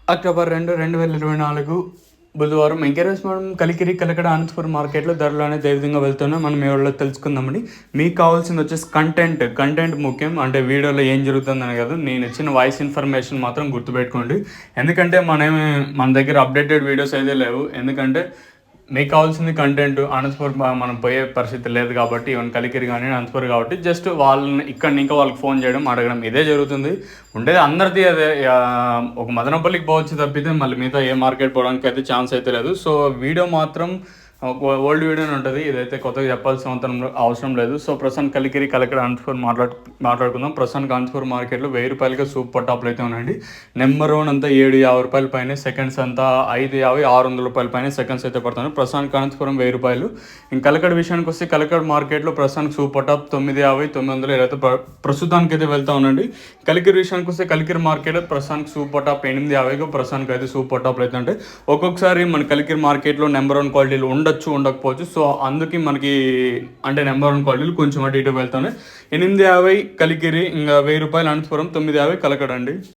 October 2, 2024 బుధవారం encourage మనం కలికిరి కలకడ అనంతపురం మార్కెట్లో ధరలు అనేది ఏ విధంగా వెళ్తున్నాయో మనం మీ వాళ్ళు తెలుసుకుందామండి. మీకు కావాల్సింది వచ్చేసి కంటెంట్ ముఖ్యం. అంటే వీడియోలో ఏం జరుగుతుందని కాదు, నేను ఇచ్చిన వాయిస్ ఇన్ఫర్మేషన్ మాత్రం గుర్తుపెట్టుకోండి. ఎందుకంటే మన దగ్గర అప్డేటెడ్ వీడియోస్ అయితే లేవు. ఎందుకంటే మీకు కావాల్సింది కంటెంట్. అనంతపురం మనం పోయే పరిస్థితి లేదు కాబట్టి, ఈవెన్ కలికిరి కానీ అనంతపురం కాబట్టి జస్ట్ వాళ్ళని ఇక్కడ ఇంకా వాళ్ళకి ఫోన్ చేయడం అడగడం ఇదే జరుగుతుంది. ఉండేది అందరిది అదే. ఒక మదనపల్లికి పోవచ్చు తప్పితే మళ్ళీ మిగతా ఏ మార్కెట్ పోవడానికి అయితే ఛాన్స్ అయితే లేదు. సో వీడియో మాత్రం ఓల్డ్ వీడియోనే ఉంటుంది. ఇదైతే కొత్తగా చెప్పాల్సిన అవసరం లేదు. సో ప్రస్తుతానికి కలికిరి కలెక్టర్ అనంతపురం మాట్లాడుకుందాం. ప్రస్తుతానికి అనంతపురం మార్కెట్లో 1000 రూపాయలకి సూపర్ టాప్లు అయితే ఉన్నాయండి. నెంబర్ 1 అంతా 750 రూపాయల పైన, సెకండ్స్ అంతా 550, 600 రూపాయల పైన సెకండ్స్ అయితే పడుతున్నాయి. ప్రస్తుతానికి అనంతపురం 1000 రూపాయలు. ఇంక కలకడ విషయానికి వస్తే కలకడ మార్కెట్లో ప్రస్తుతానికి సూపర్ టాప్ 950, 900 అయితే ప్రస్తుతానికి అయితే వెళ్తా ఉండండి. కలికిరి విషయానికి వస్తే కలికిరి మార్కెట్లో ప్రస్తుతానికి సూపర్ టాప్ 850 ప్రస్తుతానికి అయితే సూపర్ టాప్లు అయితే ఉంటాయి. ఒక్కొక్కసారి మన కలికిరి మార్కెట్లో నెంబర్ 1 క్వాలిటీలు ఉండకపోవచ్చు. సో అందుకే మనకి అంటే నెంబర్ 1 క్వాలిటీలు కొంచెం అటు ఇటు వెళ్తాయి. 850 కలికిరి, ఇంకా 1000 రూపాయలు అనంతపురం, 950 కలకడ అండి.